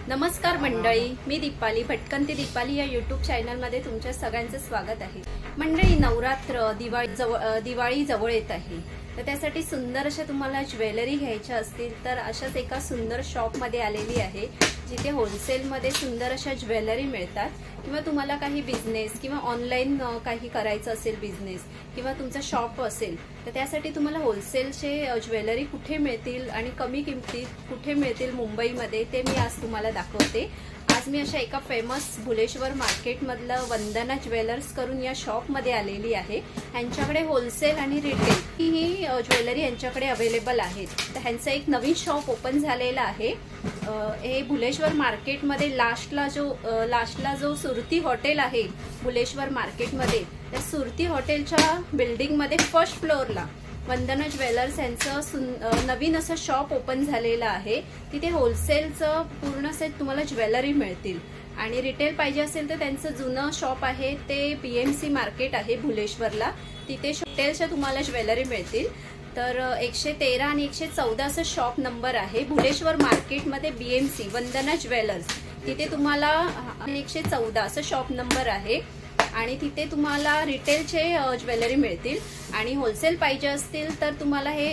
नमस्कार मंडळी, मी दीपाली भटकंती दीपाली या यूट्यूब चॅनलमध्ये तुमच्या सगळ्यांचं स्वागत आहे। मंडळी, नवरात्र दिवाळी जवळ येत आहे, तर त्यासाठी सुंदर अशा तुम्हाला ज्वेलरी घ्यायच्या असतील तर अशाच एका सुंदर शॉप मध्ये आलेली आहे, जिथे होलसेल मध्ये सुंदर अशा ज्वेलरी मिळतात। किंवा तुम्हाला काही बिझनेस किंवा ऑनलाइन काही करायचं असेल बिझनेस किंवा तुमचा शॉप असेल तर त्यासाठी तुम्हाला होलसेलचे ज्वेलरी कुठे मिळतील आणि कमी किमतीत कुठे मिळतील मुंबईमध्ये ते मी आज तुम्हाला दाखवते। आज मी अशा एका फेमस भुलेश्वर मार्केट मधलं वंदना ज्वेलर्स करून या शॉप मध्ये आलेली आहे। यांच्याकडे होलसेल आणि रिटेल ही ज्वेलरी यांच्याकडे अवेलेबल आहेत। तर ह्यांचं एक नवीन शॉप ओपन झालेला आहे। हे भुलेश्वर मार्केट मध्ये लास्टला जो सुरती हॉटेल आहे भुलेश्वर मार्केट मध्ये, त्या सुरती हॉटेलच्या बिल्डिंग मध्ये फर्स्ट फ्लोअरला वंदना ज्वेलर्स यांचं नवीन असं शॉप ओपन झालेलं आहे। तिथे होलसेलचं पूर्ण सेट तुम्हाला ज्वेलरी मिळतील आणि रिटेल पाहिजे असेल तर त्यांचं जुनं शॉप आहे ते बीएमसी मार्केट आहे भुलेश्वरला, तिथे रिटेलच्या तुम्हाला ज्वेलरी मिळतील। तर 113 आणि 114 असं शॉप नंबर आहे भुलेश्वर मार्केट मध्ये बीएमसी वंदना ज्वेलर्स, तिथे तुम्हाला 114 असं शॉप नंबर आहे आणि तिथे तुम्हाला रिटेलचे ज्वेलरी मिळतील आणि होलसेल पाहिजे असतील तर तुम्हाला हे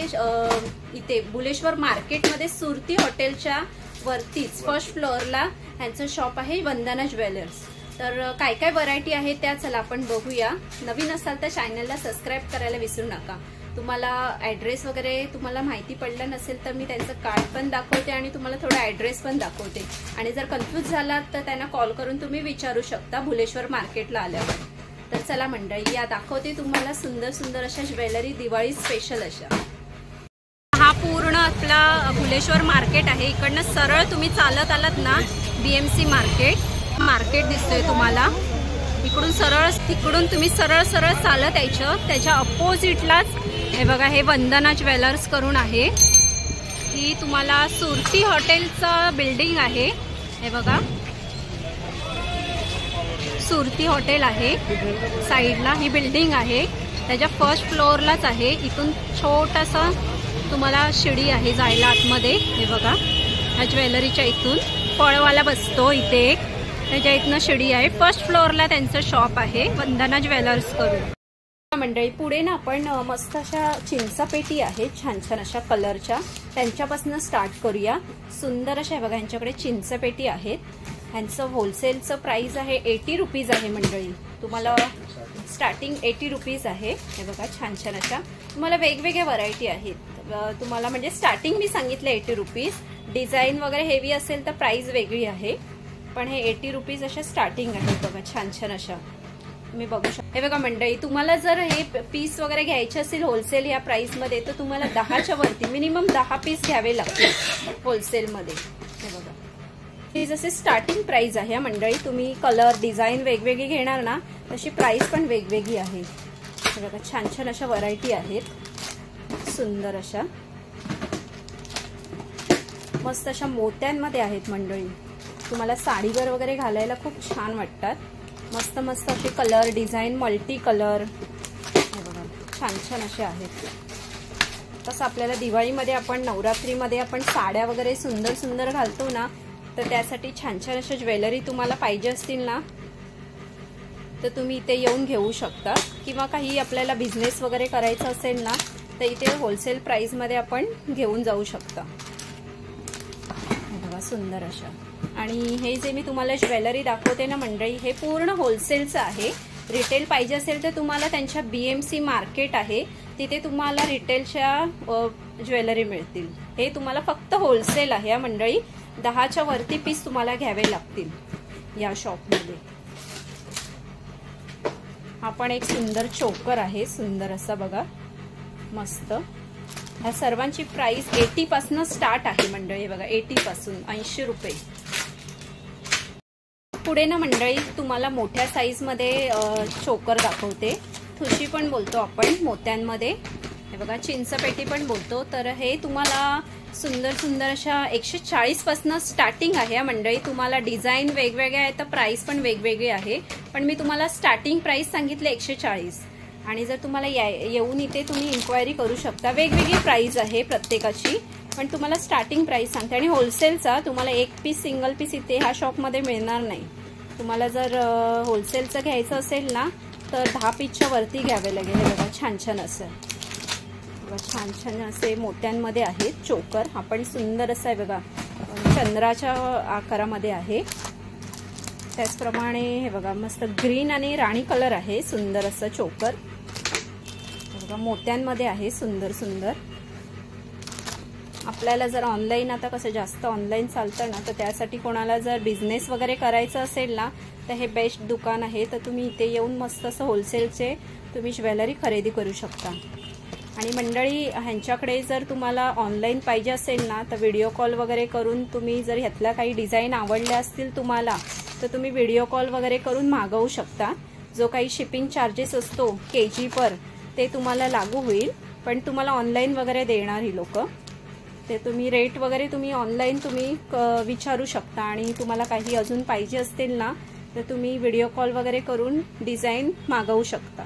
इथे भुलेश्वर मार्केटमध्ये सुरती हॉटेलच्या वरतीच फर्स्ट फ्लोअरला ह्यांचं शॉप आहे वंदना ज्वेलर्स। तर काय काय व्हरायटी आहे त्या चला आपण बघूया। नवीन असाल तर चॅनलला सबस्क्राईब करायला विसरू नका। तुम्हाला ऍड्रेस वगैरे तुम्हाला माहिती पडलं नसेल तर मी त्यांचं कार्ड पण दाखवते आणि तुम्हाला थोडा ऍड्रेस पण दाखवते आणि जर कन्फ्यूज झालात तर त्यांना कॉल करून तुम्ही विचारू शकता भुलेश्वर मार्केटला आल्यावर। तर चला मंडळी, या दाखवते तुम्हाला सुंदर सुंदर अशा ज्वेलरी दिवाळी स्पेशल अशा। हा पूर्ण आपला भुलेश्वर मार्केट आहे। इकडनं सरळ तुम्ही चालत आलात ना बीएमसी मार्केट दिसतोय तुम्हाला, तिकडून तुम्ही सरळ चालत यायचं। त्याच्या अपोजिटलाच हे बघा, हे वंदना ज्वेलर्स करून आहे। ही तुम्हाला सुरती हॉटेलचं बिल्डिंग आहे। हे बघा, सुरती हॉटेल आहे साईडला, ही बिल्डिंग आहे त्याच्या फर्स्ट फ्लोअरलाच आहे। इथून छोटासा तुम्हाला शिडी आहे जायला आतमध्ये। हे बघा, ह्या ज्वेलरीच्या इथून फळवाला बसतो इथे एक, त्याच्या इथनं शिडी आहे। फर्स्ट फ्लोअरला त्यांचं शॉप आहे वंदना ज्वेलर्स करून। मंडळी, पुढे ना आपण मस्त अशा चिंचापेटी आहेत छान छान अशा कलरच्या, त्यांच्यापासून स्टार्ट करूया। सुंदर अशा बघा यांच्याकडे चिंचपेटी आहेत। ह्यांचं होलसेलचं प्राइस आहे 80 रुपीज आहे मंडळी, तुम्हाला स्टार्टिंग 80 रुपीज आहे। हे बघा छान छान अशा तुम्हाला वेगवेगळ्या व्हरायटी आहेत। तुम्हाला म्हणजे स्टार्टिंग मी सांगितलं 80 रुपीज, डिझाईन वगैरे हेवी असेल तर प्राइस वेगळी आहे, पण हे 80 रुपीज अशा स्टार्टिंग आहे। बघा छान छान अशा तुम्ही बघू शकता। हे बघा मंडळी, तुम्हाला जर हे पीस वगैरे घ्यायचे असेल होलसेल या प्राइस मध्ये तर तुम्हाला 10च्या वरती मिनिमम 10 पीस घ्यावे लागतील होलसेल मध्ये। हे बघा, ही जसे स्टार्टिंग प्राइस आहे मंडळी, तुम्ही कलर डिझाईन वेगवेगळी घेणार ना तशी प्राइस पण वेगवेगळी आहे। हे बघा छान छान अशा व्हरायटी आहेत सुंदर अशा, मस्त अशा मोत्यांमध्ये आहेत मंडळी, तुम्हाला साडीवर वगैरे घालायला खूप छान वाटतात। मस्त मस्त असे कलर डिझाईन मल्टी कलर, हे बघा छान छान असे आहेत। तसं आपल्याला दिवाळीमध्ये आपण नवरात्रीमध्ये आपण साड्या वगैरे सुंदर सुंदर घालतो ना, तर त्यासाठी छान छान अशा ज्वेलरी तुम्हाला पाहिजे असतील ना तर तुम्ही इथे येऊन घेऊ शकता। किंवा काही आपल्याला बिझनेस वगैरे करायचं असेल ना तर इथे होलसेल प्राइस मध्ये आपण घेऊन जाऊ शकता। बघा सुंदर अशा, आणि हे जे मी तुम्हाला ज्वेलरी दाखवते ना मंडळी, हे पूर्ण होलसेलचं आहे। रिटेल पाहिजे असेल तर तुम्हाला त्यांच्या बीएमसी मार्केट आहे तिथे तुम्हाला रिटेलच्या ज्वेलरी मिळतील। हे तुम्हाला फक्त होलसेल आहे या मंडळी, 10च्या वरती पीस तुम्हाला घ्यावे लागतील या शॉपमध्ये। हा पण एक सुंदर चोकर आहे, सुंदर असा बघा मस्त। ह्या सर्वांची प्राइस 80 पासून स्टार्ट आहे मंडळी, बघा 80 पासून 80 रुपये। पुढे ना मंडळी तुम्हाला मोठ्या साईज मध्ये चोकर दाखवते, ठुशी पण बोलतो आपण मोत्यांमध्ये। हे बघा चिंचपेटी पण बोलतो। तर हे तुम्हाला सुंदर सुंदर अशा 140 पासून स्टार्टिंग आहे मंडळी। तुम्हाला डिझाईन वेगवेगळे आहे तर प्राइस पण वेगवेगळी आहे, पण मी तुम्हाला स्टार्टिंग प्राइस सांगितले 140। आणि जर तुम्हाला येऊन इथे तुम्ही इन्क्वायरी करू शकता, वेगवेगळी प्राइस आहे प्रत्येकाची। पण तुम्हाला स्टार्टिंग प्राइस सांगते. आणि होलसेलचा तुम्हाला एक पीस सिंगल पीस इथे ह्या शॉपमध्ये मिळणार नाही. तुम्हाला जर होलसेलचं घ्यायचं असेल ना तर 10 पीसच्या वरती घ्यावे लागेल. हे बघा छान छान असं बघा, छान छान असे मोत्यांमध्ये आहेत चोकर. हा पण सुंदर असं आहे बघा, चंद्राच्या आकारामध्ये आहे. त्याचप्रमाणे हे बघा मस्त ग्रीन आणि राणी कलर आहे, सुंदर असं चोकर बघा मोत्यांमध्ये आहे, सुंदर सुंदर. आपल्याला जर ऑनलाईन आता कसं जास्त ऑनलाईन चालतं ना, तर त्यासाठी कोणाला जर बिझनेस वगैरे करायचं असेल ना तर हे बेस्ट दुकान आहे. तर तुम्ही इथे येऊन मस्त असं होलसेलचे तुम्ही ज्वेलरी खरेदी करू शकता. आणि मंडळी ह्यांच्याकडे जर तुम्हाला ऑनलाईन पाहिजे असेल ना तर व्हिडिओ कॉल वगैरे करून तुम्ही जर ह्यातल्या काही डिझाईन आवडल्या असतील तुम्हाला तर तुम्ही व्हिडिओ कॉल वगैरे करून मागवू शकता. जो काही शिपिंग चार्जेस असतो KG पर ते तुम्हाला लागू होईल, पण तुम्हाला ऑनलाईन वगैरे देणार ही लोक. ते तुम्ही रेट वगैरे तुम्ही ऑनलाईन तुम्ही विचारू शकता. आणि तुम्हाला काही अजून पाहिजे असतील ना तर तुम्ही व्हिडिओ कॉल वगैरे करून डिझाईन मागवू शकता.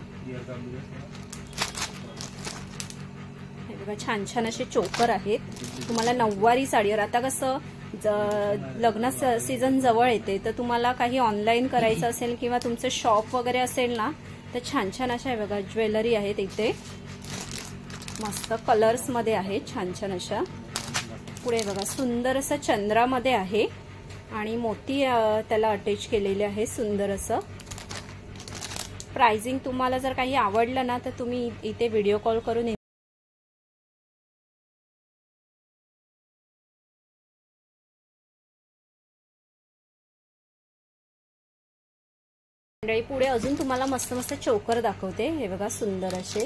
छान छान असे चोकर आहेत. तुम्हाला नऊवारी साडीवर आता कसं लग्न सीझन जवळ येते, तर तुम्हाला काही ऑनलाईन करायचं असेल किंवा तुमचं शॉप वगैरे असेल ना तर छान छान अशा बघा ज्वेलरी आहेत इथे, मस्त कलर्स मध्ये आहे छान छान अशा. पुढे बघा सुंदर असं चंद्रामध्ये आहे आणि मोती त्याला अटॅच केलेले आहे, सुंदर असं. प्राइसिंग तुम्हाला जर काही आवडलं ना तर तुम्ही इथे व्हिडिओ कॉल करून मंडळी. पुढे अजून तुम्हाला मस्त मस्त चोकर दाखवते. हे बघा सुंदर असे.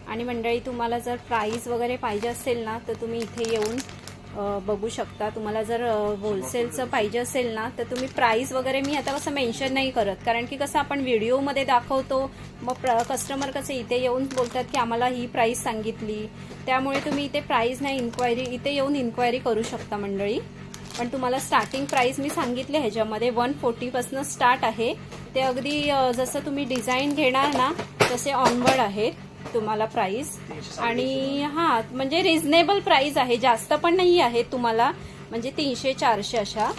आणि मंडळी तुम्हाला जर प्राइस वगैरे पाहिजे असेल ना तर तुम्ही इथे येऊन बघू शकता. तुम्हाला जर होलसेलचं पाहिजे असेल ना तर तुम्ही प्राइस वगैरे मी आता कसं मेन्शन नाही करत, कारण की कसं आपण व्हिडिओमध्ये दाखवतो, मग कस्टमर कसे इथे येऊन बोलतात की आम्हाला ही प्राइस सांगितली. त्यामुळे तुम्ही इथे प्राइस नाही इथे येऊन इन्क्वायरी करू शकता मंडळी. पण तुम्हाला स्टार्टिंग प्राइस मी सांगितले ह्याच्यामध्ये 140 पासून स्टार्ट आहे. ते अगदी जसं तुम्ही डिझाईन घेणार ना तसे ऑनवर्ड आहे तुम्हाला प्राइस. आणि हा म्हणजे रिझनेबल प्राइस आहे, जास्त पण नाही आहे तुम्हाला, म्हणजे 300-400 अशा.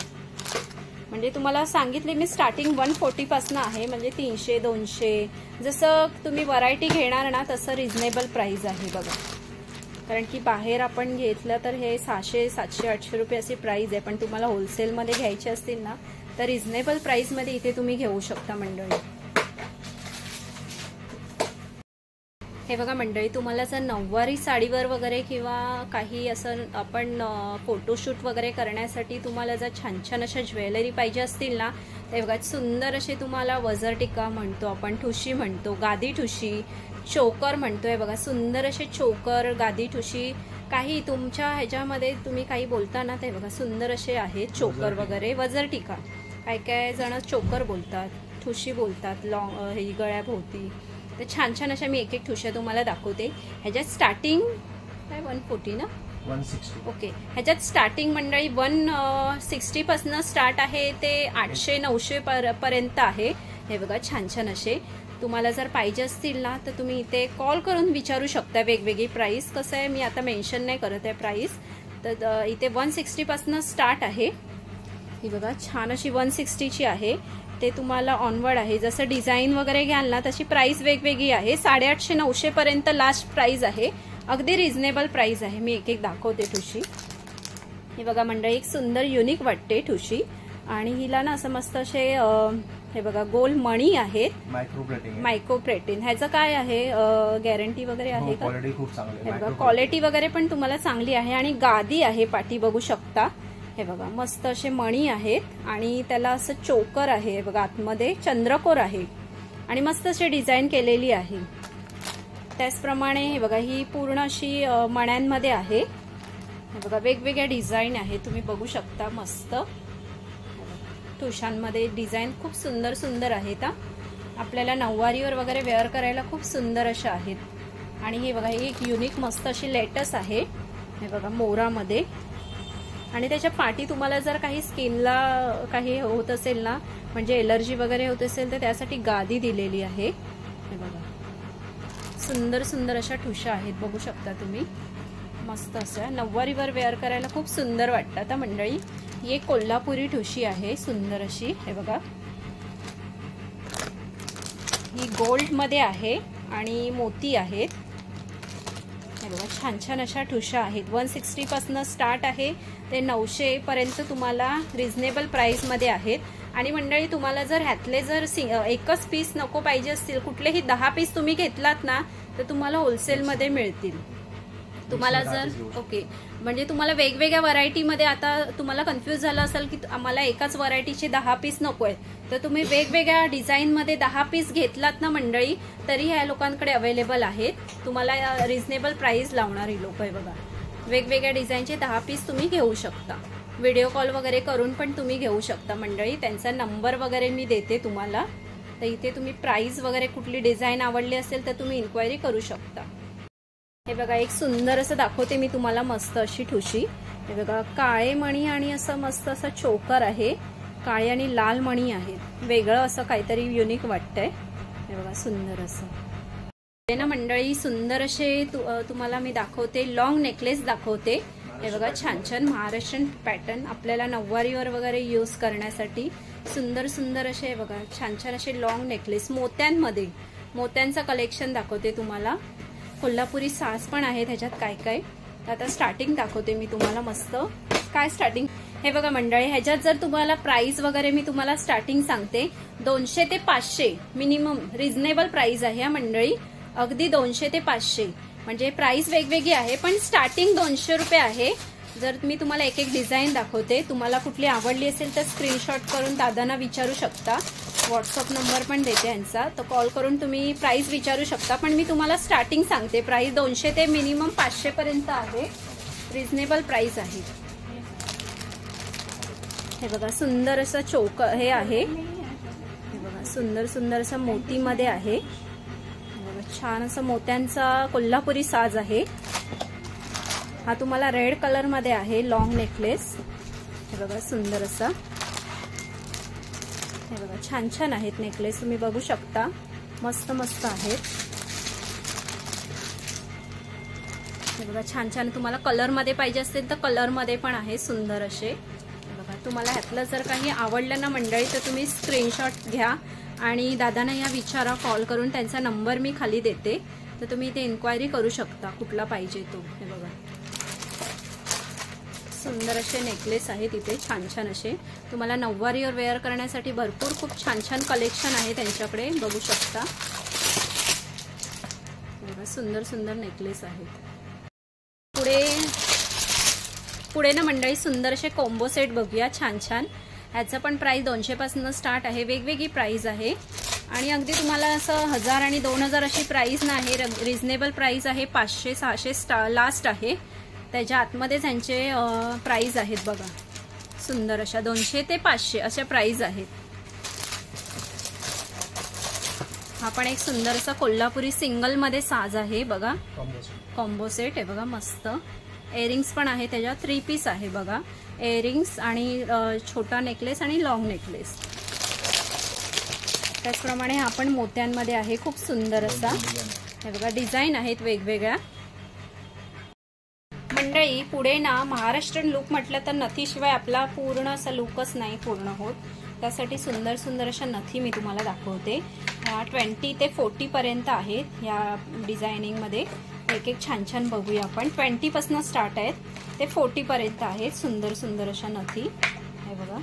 म्हणजे तुम्हाला सांगितले मी स्टार्टिंग 140 पासून आहे, म्हणजे 300-200 जसं तुम्ही व्हरायटी घेणार ना तसं रिझनेबल प्राइस आहे बघा. कारण की बाहेर आपण घेतलं तर हे 600, 700, 800 रुपये अशी प्राइस आहे, पण तुम्हाला होलसेलमध्ये घ्यायचे असतील ना तर रिझनेबल प्राइसमध्ये इथे तुम्ही घेऊ शकता मंडळी. हे बघा मंडळी, तुम्हाला जर नऊवारी साडीवर वगैरे किंवा काही असं आपण फोटोशूट वगैरे करण्यासाठी तुम्हाला जर छान छान अशा ज्वेलरी पाहिजे असतील ना तर बघा सुंदर असे तुम्हाला वजर टिक्का म्हणतो आपण, ठुशी म्हणतो, गादी ठुशी, चोकर म्हणतोय बघा, सुंदर असे चोकर, गादी ठुशी, काही तुमच्या ह्याच्यामध्ये तुम्ही काही बोलता ना ते बघा सुंदर असे आहेत चोकर वगैरे. वजर टिक्का काय काय जण चोकर बोलतात, ठुशी बोलतात, लॉंग ही गळ्याभोवती. तर छान छान अशा मी एक एक ठुश्या तुम्हाला दाखवते. ह्याच्यात स्टार्टिंग काय 140 ना 160 ओके. ह्याच्यात स्टार्टिंग मंडळी 160 पासून स्टार्ट आहे ते 800-900 पर्यंत आहे. हे बघा छान छान असे. तुम्हाला जर पाहिजे असतील ना तर तुम्ही इथे कॉल करून विचारू शकता वेगवेगळी प्राइस. कसं आहे मी आता मेन्शन नाही करत आहे प्राइस. तर इथे 160 पासून स्टार्ट आहे. ही बघा छान अशी 160 ची आहे. ते तुम्हाला ऑनवर्ड आहे, जसं डिझाईन वगैरे घ्याल ना तशी प्राइस वेगवेगळी आहे. 850-900 पर्यंत लास्ट प्राइस आहे, अगदी रिझनेबल प्राइस आहे. मी एक एक दाखवते ठुशी. हे बघा मंडळी एक सुंदर युनिक वाटते ठुशी. आणि हिला ना असं मस्त असे हे बघा गोल मणी आहेत, मायक्रोप्लेटिन. ह्याचं काय आहे गॅरंटी वगैरे आहे का? क्वालिटी खूप चांगली आहे, क्वालिटी वगैरे पण तुम्हाला चांगली आहे. आणि गादी आहे, पाठी बघू शकता. हे बघा मस्त असे मणी आहेत आणि त्याला असं चोकर आहे बघा, आतमध्ये चंद्रकोर आहे आणि मस्त अशी डिझाईन केलेली आहे. त्याचप्रमाणे हे बघा ही पूर्ण अशी मण्यांमध्ये आहे. हे बघा वेगवेगळ्या डिझाईन आहे, तुम्ही बघू शकता. मस्त ठुशांमध्ये डिझाईन खूप सुंदर सुंदर आहेत. आपल्याला नऊवारीवर वगैरे वेअर करायला खूप सुंदर अशा आहेत. आणि हे बघा ही एक युनिक मस्त अशी लेटस आहे. हे बघा मोरामध्ये. आणि त्याच्या पाठी तुम्हाला जर काही स्किनला काही होत असेल ना, म्हणजे एलर्जी वगैरे होत असेल तर त्यासाठी गादी दिलेली आहे. हे बघा सुंदर सुंदर अशा ठुशा आहेत, बघू शकता तुम्ही. मस्त असं नऊवारीवर वेअर करायला खूप सुंदर वाटतं. आता मंडळी ही एक कोल्हापुरी ठुशी आहे, सुंदर अशी. हे बघा, ही गोल्ड मध्ये आहे आणि मोती आहेत. हे बघा, छान छान अशा ठुशा आहेत. 160 पासून स्टार्ट आहे ते 900 पर्यंत तुम्हाला रिझनेबल प्राइस मध्ये आहेत. आणि मंडळी तुम्हाला जर ह्यातले जर एकच पीस नको पाहिजे असतील, कुठलेही 10 पीस तुम्ही घेतलात ना तर तुम्हाला होलसेल मध्ये मिळतील. तुम्हाला जर ओके म्हणजे तुम्हाला वेगवेगळ्या व्हरायटीमध्ये, आता तुम्हाला कन्फ्यूज झालं असेल की आम्हाला एकाच व्हरायटीचे 10 पीस नको आहे, तर तुम्ही वेगवेगळ्या डिझाईनमध्ये 10 पीस घेतलात ना मंडळी तरी ह्या लोकांकडे अवेलेबल आहेत. तुम्हाला रिझनेबल प्राइस लावणारी लोक आहे बघा. वेगवेगळ्या डिझाईनचे 10 पीस तुम्ही घेऊ शकता. व्हिडिओ कॉल वगैरे करून पण तुम्ही घेऊ शकता मंडळी. त्यांचा नंबर वगैरे मी देते तुम्हाला. तर इथे तुम्ही प्राइस वगैरे कुठली डिझाईन आवडली असेल तर तुम्ही इन्क्वायरी करू शकता. हे बघा, एक सुंदर असं दाखवते मी तुम्हाला, मस्त अशी ठुशी. हे बघा, काळे मणी आणि असं मस्त असं चोकर आहे. काळे आणि लाल मणी आहेत. वेगळं असं काहीतरी युनिक वाटतंय. हे बघा, सुंदर असं ना मंडळी. सुंदर असे तुम्हाला मी दाखवते, लॉंग नेकलेस दाखवते. हे बघा, छान छान महाराष्ट्रीयन पॅटर्न आपल्याला नऊवारीवर वगैरे यूज करण्यासाठी सुंदर सुंदर असे. हे बघा, छान छान असे लॉंग नेकलेस मोत्यांमध्ये. मोत्यांचं कलेक्शन दाखवते तुम्हाला. कोल्हापुरी साज पण आहे त्याच्यात काय काय. आता स्टार्टिंग दाखवते मी तुम्हाला मस्त. काय स्टार्टिंग, हे बघा मंडळी, ह्याच्यात जर तुम्हाला प्राइस वगैरे मी तुम्हाला स्टार्टिंग सांगते, 200 ते 500 मिनिमम रिझनेबल प्राइस आहे मंडळी. अगदी 200 ते 500 म्हणजे प्राइस वेगवेगळी आहे, पण स्टार्टिंग 200 रुपये आहे. जर मी तुम्हाला एक एक डिझाईन दाखवते, तुम्हाला कुठली आवडली असेल तर स्क्रीनशॉट करून दादांना विचारू शकता. व्हॉट्सअप नंबर पण देते यांचा, तर कॉल करून तुम्ही प्राइस विचारू शकता. पण मी तुम्हाला स्टार्टिंग सांगते, प्राइस 200 ते मिनिमम 500 पर्यंत आहे. रिझनेबल प्राइस आहे. हे बघा, सुंदर असं चौक हे आहे. हे बघा, सुंदर सुंदर असं मोतीमध्ये आहे. छान असं मोत्यांचा कोल्हापुरी साज आहे. हा तुम्हाला रेड कलर मध्ये आहे, लॉंग नेकलेस. हे बघा, सुंदर असा. हे बघा, छान छान आहेत नेकलेस, तुम्ही बघू शकता. मस्त मस्त आहेत. हे बघा, छान छान. तुम्हाला कलर मध्ये पाहिजे असतील तर कलर मध्ये पण आहे, सुंदर असे. हे बघा, तुम्हाला ह्यातलं जर काही आवडलं ना मंडळी तर तुम्ही स्क्रीनशॉट घ्या आणि दादांना या विचारा कॉल करून. त्यांचा नंबर मी खाली देते, तर तुम्ही इथे इन्क्वायरी करू शकता कुठला पाहिजे तो. हे बघा, सुंदर असे नेकलेस आहेत इथे, छान छान असे. तुम्हाला नऊवारीवर वेअर करण्यासाठी भरपूर खूप छान छान कलेक्शन आहे त्यांच्याकडे, बघू शकता. बघा, सुंदर सुंदर नेकलेस आहेत. पुढे ना मंडळी सुंदर असे कॉम्बो सेट बघूया, छान छान. ह्याचं पण प्राइस 200 पासून स्टार्ट आहे. वेगवेगळी प्राइस आहे आणि अगदी तुम्हाला असं 1000 आणि 2000 अशी प्राइस नाही. रिझनेबल प्राइस आहे. 500-600 लास्ट आहे. त्याच्या आतमध्ये त्यांचे प्राइस आहेत बघा, सुंदर अशा 200 ते 500 अशा प्राइस आहेत. हा पण एक सुंदर असा कोल्हापुरी सिंगल मध्ये साज आहे बघा, कॉम्बो सेट आहे बघा, मस्त. इयरिंग्स पण आहे त्याच्यात, 3 पीस आहे बघा. इयरिंग्स आणि छोटा नेकलेस आणि लॉंग नेकलेस. त्याचप्रमाणे हा पण मोत्यांमध्ये आहे, खूप सुंदर असा. हे बघा, डिझाईन आहेत वेगवेगळ्या. मंडळी पुढे ना महाराष्ट्रीयन लुक म्हटलं तर नथीशिवाय आपला पूर्ण असा लुकच नाही पूर्ण होत. त्यासाठी सुंदर सुंदर अशा नथी मी तुम्हाला दाखवते. ह्या 20 ते 40 पर्यंत आहेत या डिझायनिंग मध्ये. एक एक छान छान बघूया आपण. 20 पासून स्टार्ट आहेत ते 40 पर्यंत आहेत. सुंदर सुंदर अशा नथी हे बघा,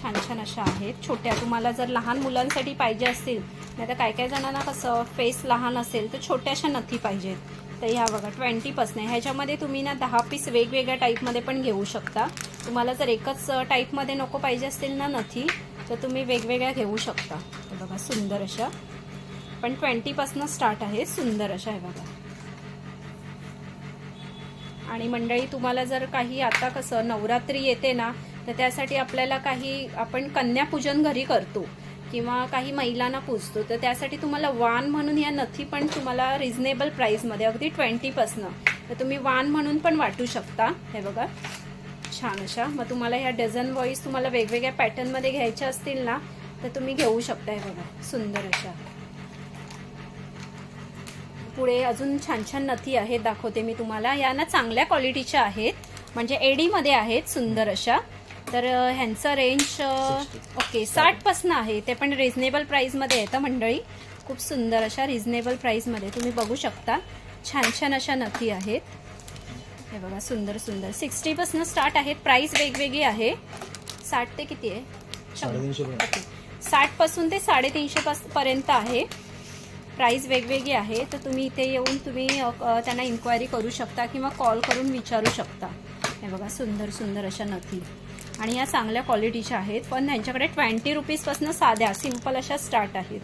छान छान अशा आहेत. छोट्या तुम्हाला जर लहान मुलांसाठी पाहिजे असतील, नाही तर काय काय जणांना कसं फेस लहान असेल तर छोट्या अशा नथी पाहिजेत, तर ह्या बघा 20 पासून. ह्याच्यामध्ये तुम्ही ना 10 पीस वेगवेगळ्या टाईपमध्ये पण घेऊ शकता. तुम्हाला जर एकच टाईपमध्ये नको पाहिजे असतील ना नथी, तर तुम्ही वेगवेगळ्या घेऊ शकता. हे बघा, सुंदर अशा, पण 20 पासून स्टार्ट आहे. सुंदर अशा आहे बघा. आणि मंडळी तुम्हाला जर काही आता कसं नवरात्री येते ना, तर त्यासाठी आपल्याला काही आपण कन्यापूजन घरी करतो किंवा काही महिलांना पूजतो, तर त्यासाठी तुम्हाला वाण म्हणून या नथी पण तुम्हाला रिझनेबल प्राइसमध्ये अगदी 20 पासून, तर तुम्ही वाण म्हणून पण वाटू शकता. हे बघा, छान अशा. मग तुम्हाला ह्या डझन वाईज तुम्हाला वेगवेगळ्या पॅटर्नमध्ये घ्यायच्या असतील ना, तर तुम्ही घेऊ शकता. हे बघा, सुंदर अशा. पुढे अजून छान छान नथी आहेत, दाखवते मी तुम्हाला. या ना चांगल्या क्वालिटीच्या आहेत, म्हणजे एडी मध्ये आहेत, सुंदर अशा. तर ह्यांचं रेंज ओके 60 पासून आहे, ते पण रिझनेबल प्राइस मध्ये येतं मंडळी. खूप सुंदर अशा रिझनेबल प्राइस मध्ये तुम्ही बघू शकता. छान छान अशा नथी आहेत. हे बघा सुंदर सुंदर 60 पासून स्टार्ट आहेत. प्राइस वेगवेगळी आहे. 60 ते किती आहे? 60 पासून ते 350 पर्यंत आहे. प्राइस वेगवेगळी आहे. तर तुम्ही इथे येऊन तुम्ही त्यांना इन्क्वायरी करू शकता किंवा कॉल करून विचारू शकता. हे बघा सुंदर सुंदर अशा नथी, आणि या चांगल्या क्वालिटीच्या आहेत. पण त्यांच्याकडे 20 रुपीज पासून साध्या सिंपल अशा स्टार्ट आहेत.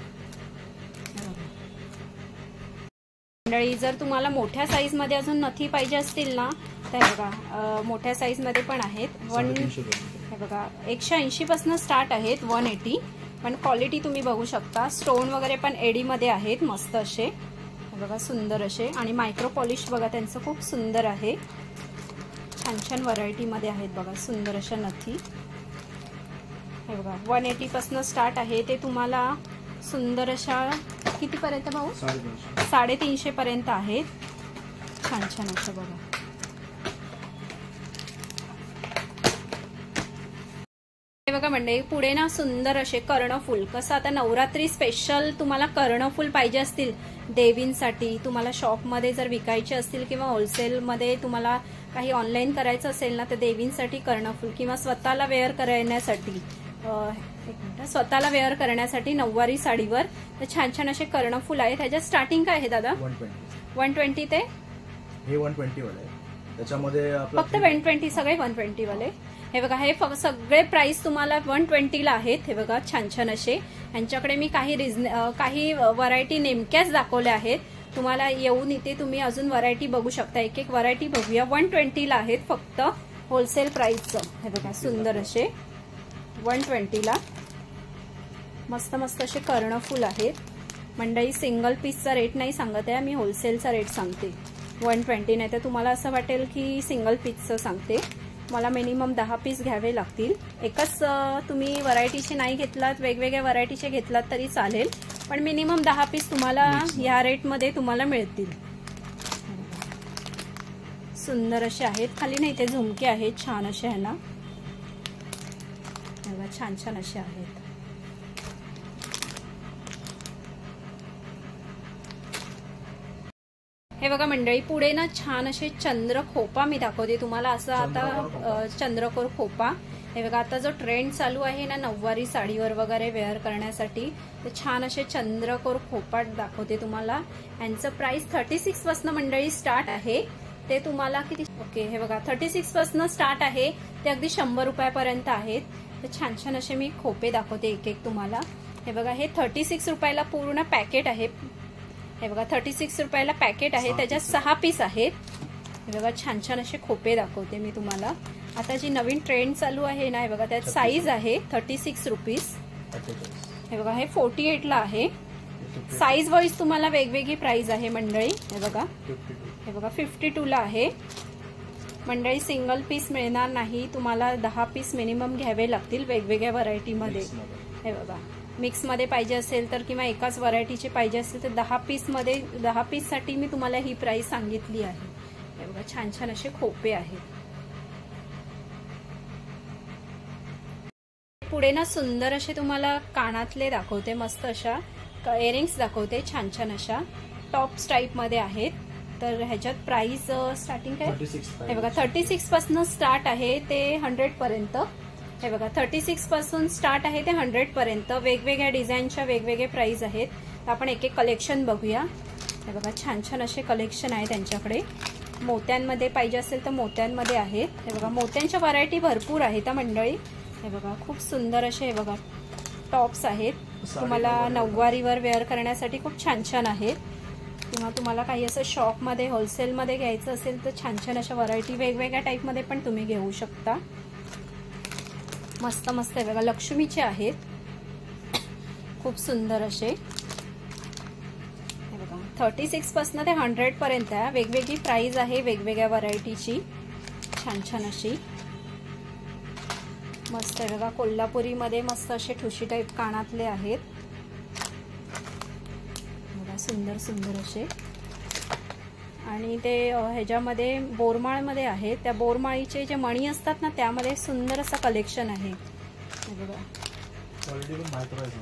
मंडळी जर तुम्हाला मोठ्या साईज मध्ये अजून नथी पाहिजे असतील ना, तर बघा मोठ्या साईज मध्ये पण आहेत. हे बघा 180 पासून स्टार्ट आहेत, 180. पण क्वालिटी तुम्ही बघू शकता. स्टोन वगैरे पण एडी मध्ये आहेत, मस्त असे. हे बघा सुंदर असे, आणि मायक्रो पॉलिश बघा त्यांचं खूप सुंदर आहे. छान छान व्हरायटी मध्ये आहेत बघा, सुंदर अशा नथी. हे बघा 180 पासून स्टार्ट आहे. ते तुम्हाला सुंदर अशा किती पर्यंत भाऊ? 350 पर्यंत आहेत. छान छान असं बघा. हे बघा मंडळी, पुढे ना सुंदर असे कर्णफूल. कसं आता नवरात्री स्पेशल तुम्हाला कर्णफूल पाहिजे असतील देवींसाठी, तुम्हाला शॉपमध्ये जर विकायचे असतील किंवा होलसेलमध्ये तुम्हाला काही ऑनलाईन करायचं असेल ना, तर देवींसाठी कर्णफूल किंवा स्वतःला वेअर करण्यासाठी, स्वतःला वेअर करण्यासाठी नऊवारी साडीवर तर छान छान असे कर्णफूल आहेत. ह्याच्यात स्टार्टिंग काय आहे दादा? 120 ते हे 120 वाले, त्याच्यामध्ये फक्त 120, सगळे 120 वाले. हे बघा हे सगळे प्राइस तुम्हाला 120 ला आहेत. हे बघा छान छान असे. यांच्याकडे मी काही व्हरायटी नेमक्याच दाखवल्या आहेत. तुम्हाला येऊन इथे तुम्ही अजून व्हरायटी बघू शकता. एक एक व्हरायटी बघूया. 120 ला आहेत फक्त होलसेल प्राइसचं. हे बघा सुंदर असे 120 ला मस्त मस्त असे कर्णफूल आहेत. मंडळी सिंगल पीसचा रेट नाही सांगत आहे मी, होलसेलचा रेट सांगते. 120, नाही तर तुम्हाला असं वाटेल की सिंगल पीसचं सांगते. मला मिनिमम 10 पीस घ्यावे लागतील. एकच तुम्ही व्हरायटीचे नाही घेतलात, वेगवेगळ्या व्हरायटीचे घेतलात तरी चालेल, पण मिनिमम 10 पीस तुम्हाला या रेटमध्ये तुम्हाला मिळतील. सुंदर असे आहेत. खाली नाही ते झुमके आहेत छान असे आहे ना, छान छान असे आहेत. हे बघा मंडळी, पुढे ना छान असे चंद्रखोपा मी दाखवते तुम्हाला. असं आता चंद्रकोर खोपा. हे बघा आता जो ट्रेंड चालू आहे ना नऊवारी साडीवर वगैरे वेअर करण्यासाठी, तर छान असे चंद्रकोर खोपा दाखवते तुम्हाला. यांचं प्राइस 36 पासून मंडळी स्टार्ट आहे. ते तुम्हाला किती? ओके हे बघा 36 पासून स्टार्ट आहे, ते अगदी 100 रुपयापर्यंत आहेत. तर छान छान असे मी खोपे दाखवते एक एक तुम्हाला. हे बघा हे 36 रुपयाला पूर्ण पॅकेट आहे. हे बघा 36 रुपयाला पॅकेट आहे, त्याच्यात 6 पीस आहेत. हे बघा छान छान असे खोपे दाखवते मी तुम्हाला. आता जी नवीन ट्रेंड चालू आहे ना, हे बघा त्यात साईज आहे 36 रुपीज. हे बघा हे 48 ला आहे. साईज वाईज तुम्हाला वेगवेगळी प्राइस आहे मंडळी. हे बघा 52 ला आहे. मंडळी सिंगल पीस मिळणार नाही तुम्हाला, 10 पीस मिनिमम घ्यावे लागतील वेगवेगळ्या व्हरायटीमध्ये. हे बघा मिक्स मध्ये पाहिजे असेल तर किंवा एकाच व्हरायटीचे पाहिजे असेल तर 10 पीस साठी मी तुम्हाला ही प्राइस सांगितली आहे. हे बघा छान छान असे खोपे आहेत. पुढे ना सुंदर असे तुम्हाला कानातले दाखवते, मस्त अशा इयरिंग्स दाखवते छान छान अशा टॉप्स टाइप मध्ये आहेत. तर ह्याच्यात प्राइस स्टार्टिंग काय? हे बघा 36 पासून स्टार्ट आहे ते 100 पर्यंत. हे बघा 36 पासून स्टार्ट आहे ते 100 पर्यंत. वेगवेगळ्या डिझाईनच्या वेगवेगळे प्राइस आहेत. तर आपण एक एक कलेक्शन बघूया. हे बघा छान छान असे कलेक्शन आहे त्यांच्याकडे. मोत्यांमध्ये पाहिजे असेल तर मोत्यांमध्ये आहेत. हे बघा मोत्यांच्या व्हरायटी भरपूर आहेत मंडळी. हे बघा खूप सुंदर असे हे बघा टॉप्स आहेत. तुम्हाला नऊवारीवर वेअर करण्यासाठी खूप छान छान आहेत. किंवा तुम्हाला काही असं शॉपमध्ये होलसेलमध्ये घ्यायचं असेल तर छान छान अशा व्हरायटी वेगवेगळ्या टाईपमध्ये पण तुम्ही घेऊ शकता. मस्त मस्त आहे बघा, लक्ष्मीचे आहेत खूप सुंदर असे. हे बघा 36 पासून ते 100 पर्यंत आहे. वेगवेगळी प्राइस आहे वेगवेगळ्या व्हरायटीची. छान छान अशी मस्त आहे बघा. कोल्हापुरी मध्ये मस्त असे ठुशी टाईप कानातले आहेत बघा, सुंदर सुंदर असे. आणि ते ह्याच्यामध्ये बोरमाळमध्ये आहे. त्या बोरमाळीचे जे मणी असतात ना त्यामध्ये सुंदर असं कलेक्शन आहे. हे बघा,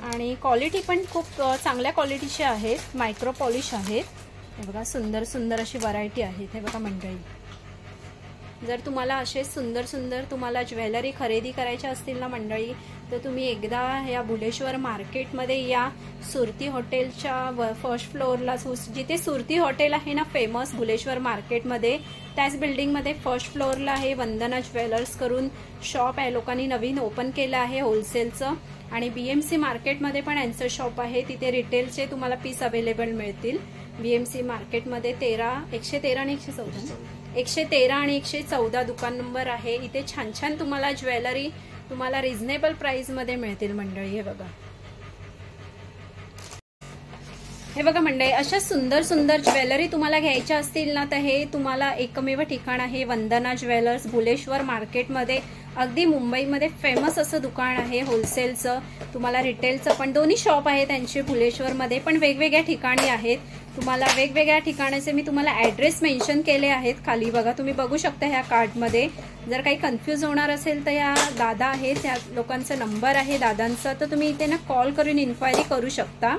आणि क्वालिटी पण खूप चांगल्या क्वालिटीचे आहेत, मायक्रो पॉलिश आहेत. हे बघा, सुंदर सुंदर अशी व्हरायटी आहेत. हे बघा मंडळी, जर तुम्हाला असे सुंदर सुंदर तुम्हाला ज्वेलरी खरेदी करायच्या असतील ना मंडळी, तर तुम्ही एकदा या भुलेश्वर मार्केटमध्ये या. सुरती हॉटेलच्या फर्स्ट फ्लोअरला, जिथे सुरती हॉटेल आहे ना फेमस भुलेश्वर मार्केटमध्ये, त्याच बिल्डिंगमध्ये फर्स्ट फ्लोअरला आहे वंदना ज्वेलर्स करून शॉप आहे. लोकांनी नवीन ओपन केलं आहे होलसेलचं. आणि BMC मार्केटमध्ये पण यांचं शॉप आहे. तिथे रिटेलचे तुम्हाला पीस अवेलेबल मिळतील. BMC मार्केटमध्ये 113 आणि 113 आणि 114 दुकान नंबर आहे. इथे छान छान तुम्हाला ज्वेलरी तुम्हाला रिझनेबल प्राइस मध्ये मिळतील मंडळी. हे बघा मंडळी, अशा सुंदर सुंदर ज्वेलरी तुम्हाला घ्यायच्या असतील ना, तर हे तुम्हाला एकमेव ठिकाण आहे वंदना ज्वेलर्स भुलेश्वर मार्केटमध्ये. अगदी मुंबईमध्ये फेमस असं दुकान आहे होलसेलचं. तुम्हाला रिटेलचं पण दोन्ही शॉप आहे त्यांचे भुलेश्वरमध्ये, पण वेगवेगळ्या ठिकाणी आहेत. तुम्हाला वेगवेगळ्या ठिकाणाचे मी तुम्हाला ऍड्रेस मेन्शन केले आहेत खाली. बघा, तुम्ही बघू शकता ह्या कार्डमध्ये. जर काही कन्फ्यूज होणार असेल तर या दादा आहेत, त्या लोकांचा नंबर आहे दादांचा, तर तुम्ही इथे ना कॉल करून इन्क्वायरी करू शकता.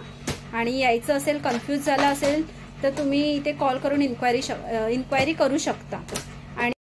आणि यायचं असेल, कन्फ्यूज झाला असेल तर तुम्ही इथे कॉल करून इन्क्वायरी करू शकता. आणि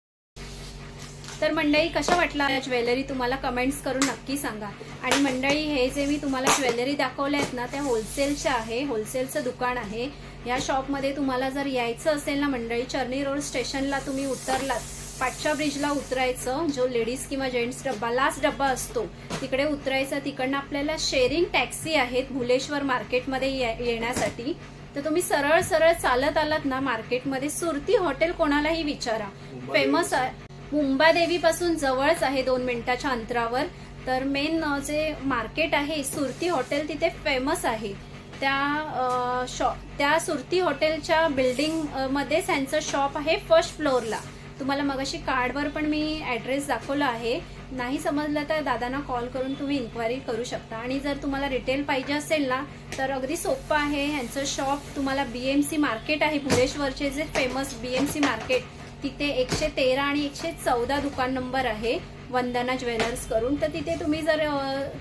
तर मंडळी, कशा वाटला ज्वेलरी तुम्हाला कमेंट्स करून नक्की सांगा. आणि मंडळी, हे जे मी तुम्हाला ज्वेलरी दाखवल्या आहेत ना, त्या होलसेलच्या आहे, होलसेलचं दुकान आहे. या शॉपमध्ये तुम्हाला जर यायचं असेल ना मंडळी, चर्नी रोड स्टेशनला तुम्ही उतरलात, पाटच्या ब्रिजला उतरायचं. जो लेडीज किंवा जेंट्स डब्बा, लास्ट डब्बा असतो, तिकडे उतरायचं. तिकडनं आपल्याला शेअरिंग टॅक्सी आहेत भुलेश्वर मार्केटमध्ये येण्यासाठी. तर तुम्ही सरळ सरळ चालत आलात ना मार्केटमध्ये, सुरती हॉटेल कोणालाही विचारा, फेमस आहे. मुंबादेवी पासून जवळच आहे, 2 मिनिटाच्या अंतरावर. तर मेन जे मार्केट आहे सुरती हॉटेल, तिथे फेमस आहे. त्या सुरती हॉटेलच्या बिल्डिंग मध्ये त्यांचं शॉप आहे फर्स्ट फ्लोअरला. तुम्हाला मगाशी कार्डवर पण मी ऍड्रेस दाखवला आहे. नाही समजलं तर दादांना कॉल करून तुम्ही इन्क्वायरी करू शकता. आणि जर तुम्हाला रिटेल पाहिजे असेल ना, तर अगदी सोपं आहे. ह्यांचं शॉप तुम्हाला BMC मार्केट आहे भुलेश्वरचे जे फेमस BMC मार्केट, तिथे 113 आणि 114 दुकान नंबर आहे वंदना ज्वेलर्स करून. तर तिथे तुम्ही जर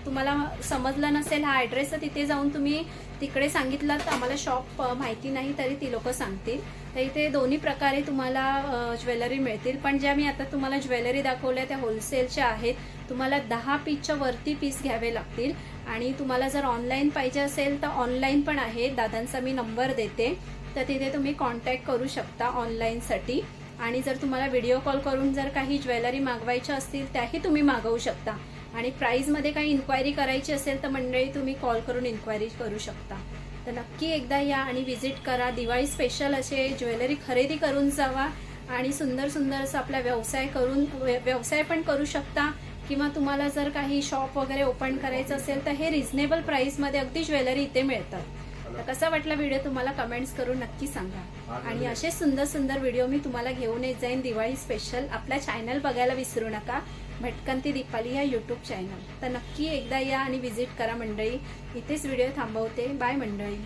तुम्हाला समजलं नसेल हा ऍड्रेस, तर तिथे जाऊन तुम्ही तिकडे सांगितलं तर आम्हाला शॉप माहिती नाही तरी ती लोक सांगतील. तर इथे दोन्ही प्रकारे तुम्हाला ज्वेलरी मिळतील. पण ज्या मी आता तुम्हाला ज्वेलरी दाखवल्या त्या होलसेलच्या आहेत. तुम्हाला 10 पीसच्या वरती पीस घ्यावे लागतील. आणि तुम्हाला जर ऑनलाईन पाहिजे असेल तर ऑनलाईन पण आहे. दादांचा मी नंबर देते, तर तिथे तुम्ही कॉन्टॅक्ट करू शकता ऑनलाईनसाठी. आणि जर तुम्हाला व्हिडिओ कॉल करून जर काही ज्वेलरी मागवायच्या असतील त्याही तुम्ही मागवू शकता. आणि प्राइसमध्ये काही इन्क्वायरी करायची असेल तर मंडळी तुम्ही कॉल करून इन्क्वायरी करू शकता. तर नक्की एकदा या आणि व्हिजिट करा. दिवाळी स्पेशल असे ज्वेलरी खरेदी करून जावा. आणि सुंदर सुंदर असं आपला व्यवसाय पण करू शकता. किंवा तुम्हाला जर काही शॉप वगैरे ओपन करायचं असेल तर हे रिझनेबल प्राइसमध्ये अगदी ज्वेलरी इथे मिळतात. तर कसा वाटला व्हिडिओ तुम्हाला कमेंट्स करून नक्की सांगा. आणि असे सुंदर सुंदर व्हिडिओ मी तुम्हाला घेऊन येत जाईन दिवाळी स्पेशल. आपला चॅनल बघायला विसरू नका, भटकंती दीपाली या यूट्यूब चॅनल. तर नक्की एकदा या आणि व्हिजिट करा मंडळी. इथेच व्हिडिओ थांबवते. बाय मंडळी.